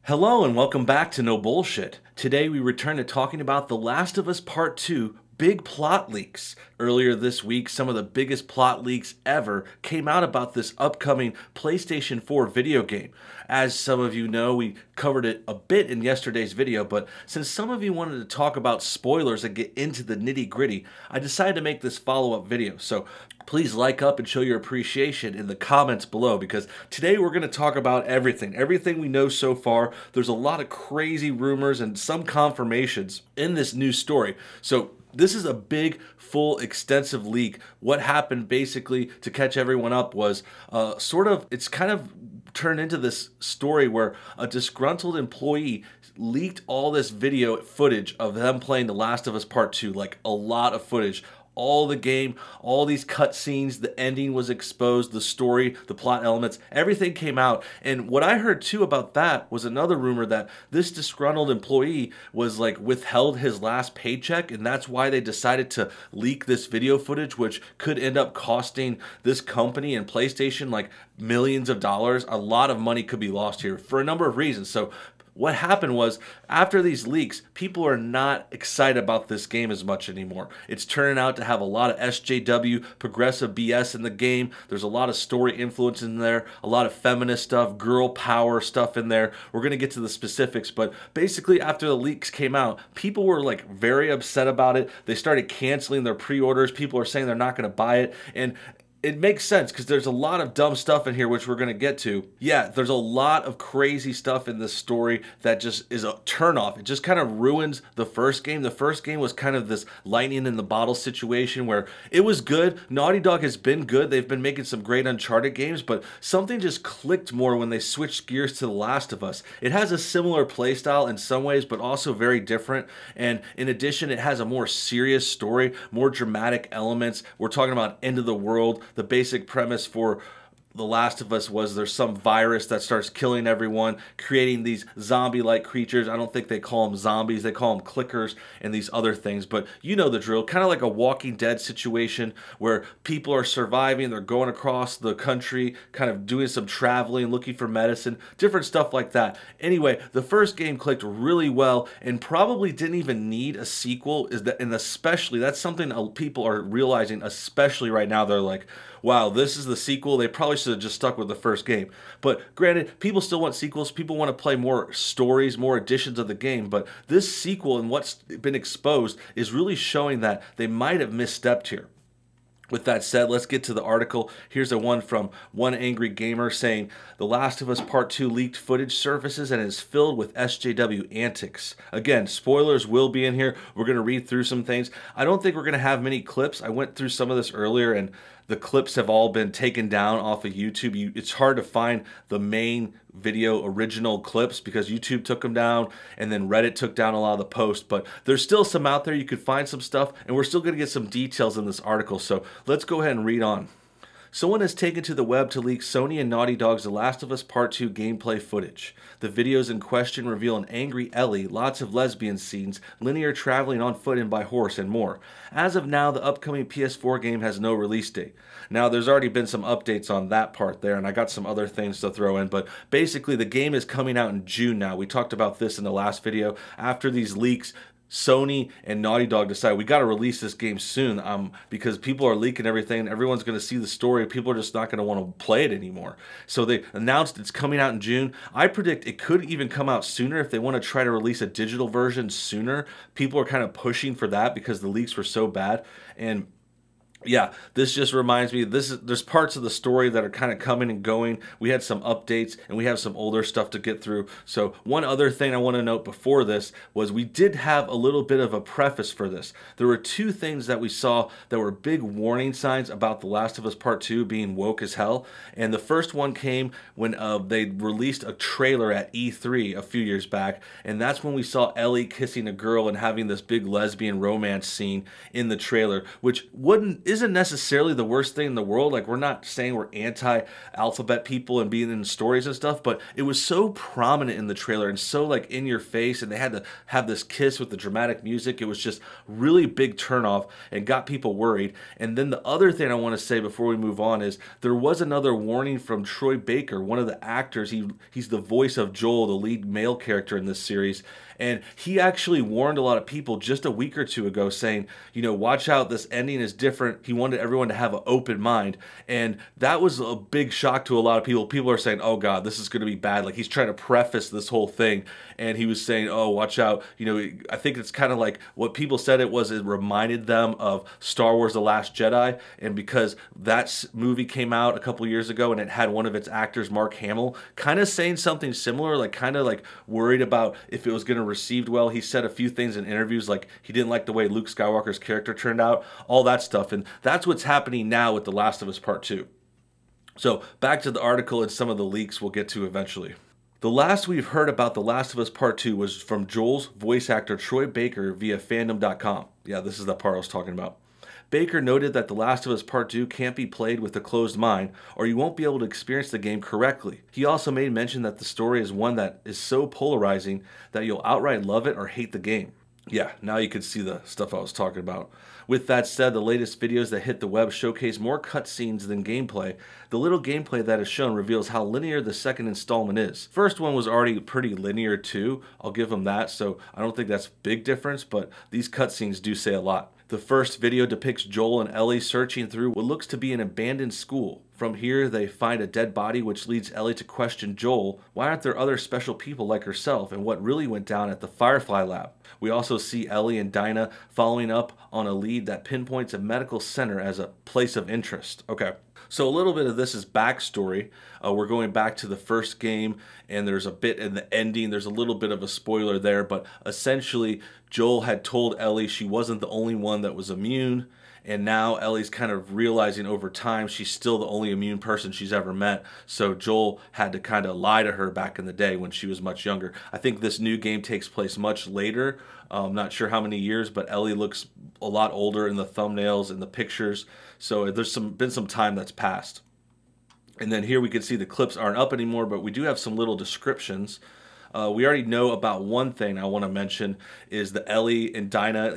Hello and welcome back to No Bullshit. Today we return to talking about The Last of Us Part 2 big plot leaks. Earlier this week, some of the biggest plot leaks ever came out about this upcoming PlayStation 4 video game. As some of you know, we covered it a bit in yesterday's video, but since some of you wanted to talk about spoilers and get into the nitty-gritty, I decided to make this follow-up video. So please like up and show your appreciation in the comments below, because today we're going to talk about everything we know so far. There's a lot of crazy rumors and some confirmations in this new story. So this is a big, full, extensive leak. What happened basically, to catch everyone up, was it's kind of turned into this story where a disgruntled employee leaked all this video footage of them playing The Last of Us Part 2, like a lot of footage. All the game, all these cutscenes, the ending was exposed, the story, the plot elements, everything came out. And what I heard too about that was another rumor that this disgruntled employee was like withheld his last paycheck, and that's why they decided to leak this video footage, which could end up costing this company and PlayStation like millions of dollars. A lot of money could be lost here for a number of reasons. So what happened was, after these leaks, people are not excited about this game as much anymore. It's turning out to have a lot of SJW, progressive BS in the game. There's a lot of story influence in there, a lot of feminist stuff, girl power stuff in there. We're going to get to the specifics, but basically after the leaks came out, people were like very upset about it. They started canceling their pre-orders. People are saying they're not going to buy it, and it makes sense because there's a lot of dumb stuff in here, which we're going to get to. Yeah, there's a lot of crazy stuff in this story that just is a turnoff. It just kind of ruins the first game. The first game was kind of this lightning in the bottle situation where it was good. Naughty Dog has been good. They've been making some great Uncharted games, but something just clicked more when they switched gears to The Last of Us. It has a similar playstyle in some ways, but also very different. And in addition, it has a more serious story, more dramatic elements. We're talking about end of the world. The basic premise for The Last of Us was there's some virus that starts killing everyone, creating these zombie-like creatures. I don't think they call them zombies, they call them clickers and these other things, but you know the drill. Kind of like a Walking Dead situation where people are surviving, they're going across the country, kind of doing some traveling, looking for medicine, different stuff like that. Anyway, the first game clicked really well and probably didn't even need a sequel, and especially, that's something people are realizing, especially right now. They're like, wow, this is the sequel. They probably should have just stuck with the first game. But granted, people still want sequels. People want to play more stories, more editions of the game. But this sequel and what's been exposed is really showing that they might have misstepped here. With that said, let's get to the article. Here's a one from One Angry Gamer saying, The Last of Us Part 2 leaked footage surfaces and is filled with SJW antics. Again, spoilers will be in here. We're going to read through some things. I don't think we're going to have many clips. I went through some of this earlier, and the clips have all been taken down off of YouTube. It's hard to find the main video original clips because YouTube took them down, and then Reddit took down a lot of the posts, but there's still some out there. You could find some stuff, and we're still going to get some details in this article, so let's go ahead and read on. Someone has taken to the web to leak Sony and Naughty Dog's The Last of Us Part 2 gameplay footage. The videos in question reveal an angry Ellie, lots of lesbian scenes, linear traveling on foot and by horse, and more. As of now, the upcoming PS4 game has no release date. Now, there's already been some updates on that part there, and I got some other things to throw in, but basically the game is coming out in June now. We talked about this in the last video. After these leaks, Sony and Naughty Dog decided we got to release this game soon because people are leaking everything. Everyone's going to see the story. People are just not going to want to play it anymore. So they announced it's coming out in June. I predict it could even come out sooner if they want to try to release a digital version sooner. People are kind of pushing for that because the leaks were so bad. And yeah, this just reminds me, there's parts of the story that are kind of coming and going. We had some updates and we have some older stuff to get through. So one other thing I want to note before this was we did have a little bit of a preface for this. There were two things that we saw that were big warning signs about The Last of Us Part 2 being woke as hell. And the first one came when they released a trailer at E3 a few years back. And that's when we saw Ellie kissing a girl and having this big lesbian romance scene in the trailer, which isn't necessarily the worst thing in the world. Like, we're not saying we're anti-alphabet people and being in stories and stuff, but it was so prominent in the trailer and so like in your face, and they had to have this kiss with the dramatic music. It was just really big turnoff and got people worried. And then the other thing I want to say before we move on is there was another warning from Troy Baker, one of the actors. He's the voice of Joel, the lead male character in this series. And he actually warned a lot of people just a week or two ago saying, you know, watch out, this ending is different. He wanted everyone to have an open mind. And that was a big shock to a lot of people. People are saying, oh God, this is going to be bad. Like, he's trying to preface this whole thing. And he was saying, oh, watch out. You know, I think it's kind of like what people said it was, it reminded them of Star Wars The Last Jedi. And because that movie came out a couple years ago and it had one of its actors, Mark Hamill, kind of saying something similar, like kind of like worried about if it was going to received well. He said a few things in interviews, like he didn't like the way Luke Skywalker's character turned out, all that stuff. And that's what's happening now with The Last of Us Part 2. So back to the article and some of the leaks we'll get to eventually. The last we've heard about The Last of Us Part 2 was from Joel's voice actor Troy Baker via fandom.com. Yeah, this is the part I was talking about. Baker noted that The Last of Us Part 2 can't be played with a closed mind, or you won't be able to experience the game correctly. He also made mention that the story is one that is so polarizing that you'll outright love it or hate the game. Yeah, now you can see the stuff I was talking about. With that said, the latest videos that hit the web showcase more cutscenes than gameplay. The little gameplay that is shown reveals how linear the second installment is. First one was already pretty linear too, I'll give them that, so I don't think that's a big difference, but these cutscenes do say a lot. The first video depicts Joel and Ellie searching through what looks to be an abandoned school. From here, they find a dead body, which leads Ellie to question Joel. Why aren't there other special people like herself, and what really went down at the Firefly lab? We also see Ellie and Dinah following up on a lead that pinpoints a medical center as a place of interest. Okay, so a little bit of this is backstory. We're going back to the first game, and there's a bit in the ending. There's a little bit of a spoiler there, but essentially Joel had told Ellie she wasn't the only one that was immune. And now Ellie's kind of realizing over time she's still the only immune person she's ever met. So Joel had to kind of lie to her back in the day when she was much younger. I think this new game takes place much later. I'm not sure how many years, but Ellie looks a lot older in the thumbnails and the pictures. So there's been some time that's passed. And then here we can see the clips aren't up anymore, but we do have some little descriptions. We already know about one thing I want to mention is that Ellie and Dinah,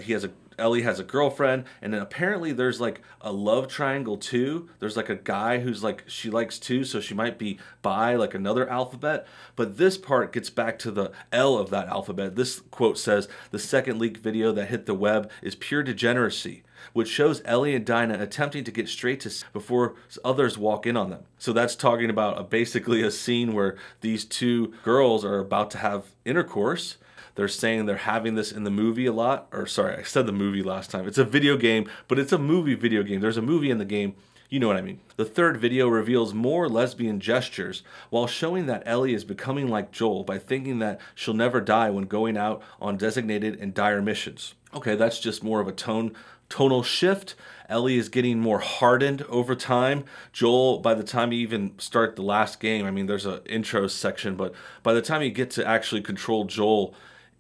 Ellie has a girlfriend, and then apparently there's like a love triangle too. There's like a guy who's like she likes too, so she might be bi, like another alphabet. But this part gets back to the L of that alphabet. This quote says, the second leaked video that hit the web is pure degeneracy, which shows Ellie and Dinah attempting to get straight to before others walk in on them. So that's talking about basically a scene where these two girls are about to have intercourse. They're saying they're having this in the movie a lot. Or sorry, I said the movie last time. It's a video game, but it's a movie video game. There's a movie in the game. You know what I mean. The third video reveals more lesbian gestures while showing that Ellie is becoming like Joel by thinking that she'll never die when going out on designated and dire missions. Okay, that's just more of a tonal shift. Ellie is getting more hardened over time. Joel, by the time you even start the last game, I mean, there's an intro section, but by the time you get to actually control Joel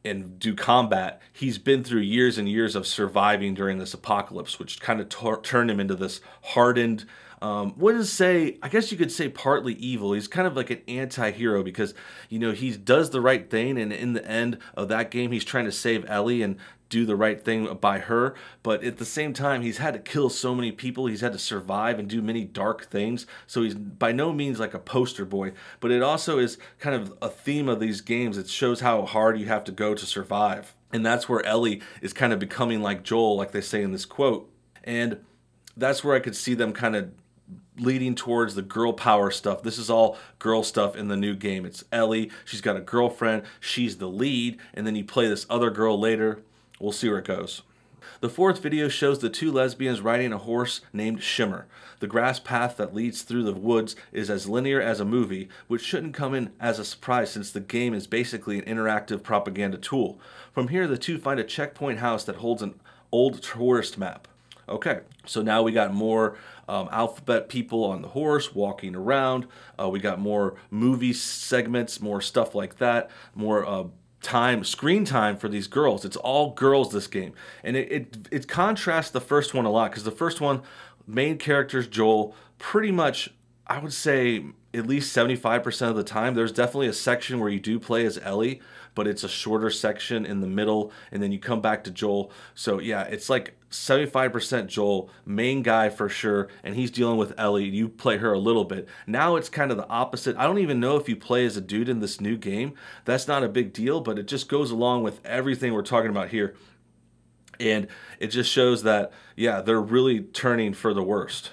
and do combat, he's been through years and years of surviving during this apocalypse, which kind of turned him into this hardened, wouldn't say, I guess you could say partly evil. He's kind of like an anti-hero because, you know, he does the right thing, and in the end of that game, he's trying to save Ellie and do the right thing by her, but at the same time he's had to kill so many people, he's had to survive and do many dark things, so he's by no means like a poster boy. But it also is kind of a theme of these games. It shows how hard you have to go to survive, and that's where Ellie is kind of becoming like Joel, like they say in this quote. And that's where I could see them kind of leading towards the girl power stuff. This is all girl stuff in the new game. It's Ellie, she's got a girlfriend, she's the lead, and then you play this other girl later. We'll see where it goes. The fourth video shows the two lesbians riding a horse named Shimmer. The grass path that leads through the woods is as linear as a movie, which shouldn't come in as a surprise since the game is basically an interactive propaganda tool. From here, the two find a checkpoint house that holds an old tourist map. Okay, so now we got more alphabet people on the horse walking around. We got more movie segments, more stuff like that, more screen time for these girls. It's all girls this game, and it contrasts the first one a lot, because the first one main character's Joel pretty much, I would say, at least 75% of the time. There's definitely a section where you do play as Ellie, but it's a shorter section in the middle, and then you come back to Joel. So yeah, it's like 75% Joel, main guy for sure, and he's dealing with Ellie. You play her a little bit. Now it's kind of the opposite. I don't even know if you play as a dude in this new game. That's not a big deal, but it just goes along with everything we're talking about here. And it just shows that, yeah, they're really turning for the worst.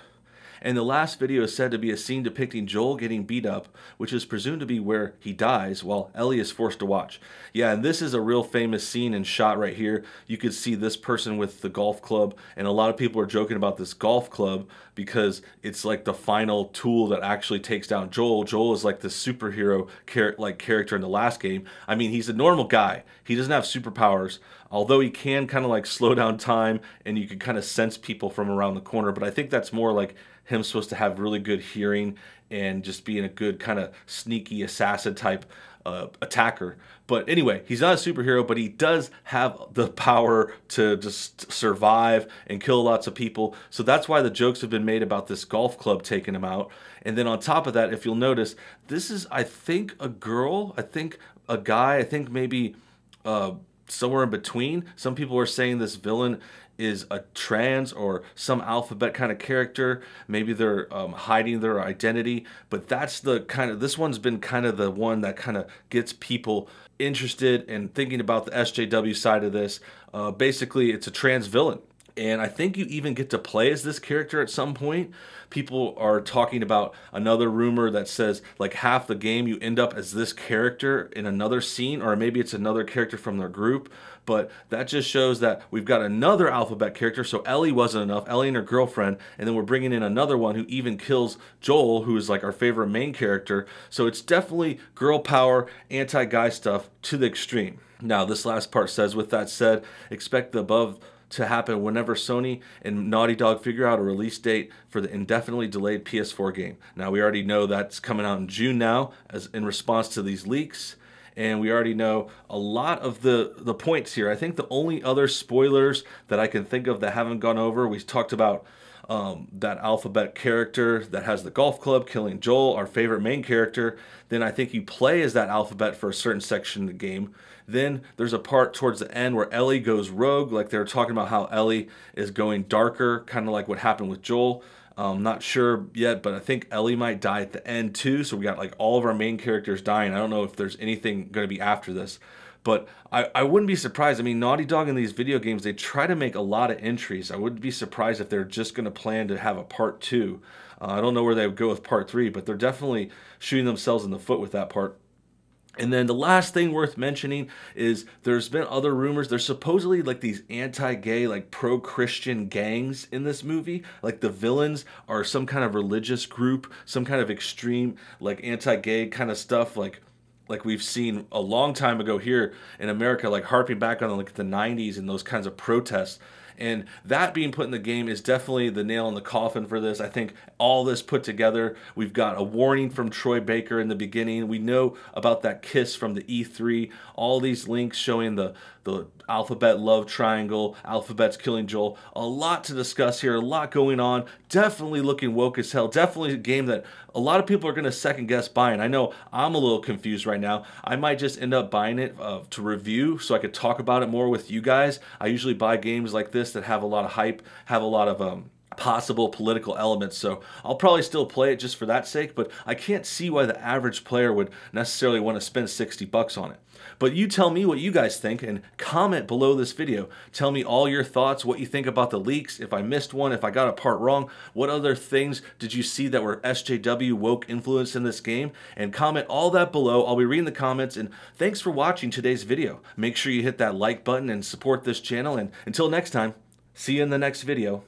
And the last video is said to be a scene depicting Joel getting beat up, which is presumed to be where he dies while Ellie is forced to watch. Yeah, and this is a real famous scene and shot right here. You could see this person with the golf club, and a lot of people are joking about this golf club because it's like the final tool that actually takes down Joel. Joel is like the superhero character in the last game. I mean, he's a normal guy. He doesn't have superpowers, although he can kind of like slow down time, and you can kind of sense people from around the corner. But I think that's more like him supposed to have really good hearing and just being a good kind of sneaky assassin type attacker. But anyway, he's not a superhero, but he does have the power to just survive and kill lots of people. So that's why the jokes have been made about this golf club taking him out. And then on top of that, if you'll notice, this is, I think, a girl, I think a guy, I think maybe somewhere in between. Some people are saying this villain is a trans or some alphabet kind of character. Maybe they're hiding their identity, but that's the kind of, this one's been kind of the one that kind of gets people interested in thinking about the SJW side of this. Basically, it's a trans villain. And I think you even get to play as this character at some point. People are talking about another rumor that says like half the game you end up as this character in another scene, or maybe it's another character from their group. But that just shows that we've got another alphabet character. So Ellie wasn't enough, Ellie and her girlfriend, and then we're bringing in another one who even kills Joel, who is like our favorite main character. So it's definitely girl power, anti-guy stuff to the extreme. Now this last part says, with that said, expect the above to happen whenever Sony and Naughty Dog figure out a release date for the indefinitely delayed PS4 game. Now we already know that's coming out in June now, as in response to these leaks, and we already know a lot of the points here. I think the only other spoilers that I can think of that haven't gone over, we talked about that alphabet character that has the golf club killing Joel, our favorite main character. Then I think you play as that alphabet for a certain section of the game. Then there's a part towards the end where Ellie goes rogue, like they're talking about how Ellie is going darker, kind of like what happened with Joel. Not sure yet, but I think Ellie might die at the end too. So we got like all of our main characters dying. I don't know if there's anything going to be after this. But I wouldn't be surprised. I mean, Naughty Dog in these video games, they try to make a lot of entries. I wouldn't be surprised if they're just going to plan to have a part 2. I don't know where they would go with part 3, but they're definitely shooting themselves in the foot with that part. And then the last thing worth mentioning is there's been other rumors. There's supposedly like these anti-gay, like pro-Christian gangs in this movie. Like the villains are some kind of religious group, some kind of extreme, like anti-gay kind of stuff, like we've seen a long time ago here in America, like harping back on like the 90s and those kinds of protests. And that being put in the game is definitely the nail in the coffin for this. I think all this put together, we've got a warning from Troy Baker in the beginning. We know about that kiss from the E3. All these links showing the alphabet love triangle, alphabet's killing Joel. A lot to discuss here, a lot going on. Definitely looking woke as hell. Definitely a game that a lot of people are going to second guess buying. I know I'm a little confused right now. I might just end up buying it to review so I could talk about it more with you guys. I usually buy games like this that have a lot of hype, have a lot of possible political elements, so I'll probably still play it just for that sake, but I can't see why the average player would necessarily want to spend 60 bucks on it. But you tell me what you guys think and comment below this video. Tell me all your thoughts, what you think about the leaks, if I missed one, if I got a part wrong, what other things did you see that were SJW woke influence in this game, and comment all that below. I'll be reading the comments, and thanks for watching today's video. Make sure you hit that like button and support this channel, and until next time, see you in the next video.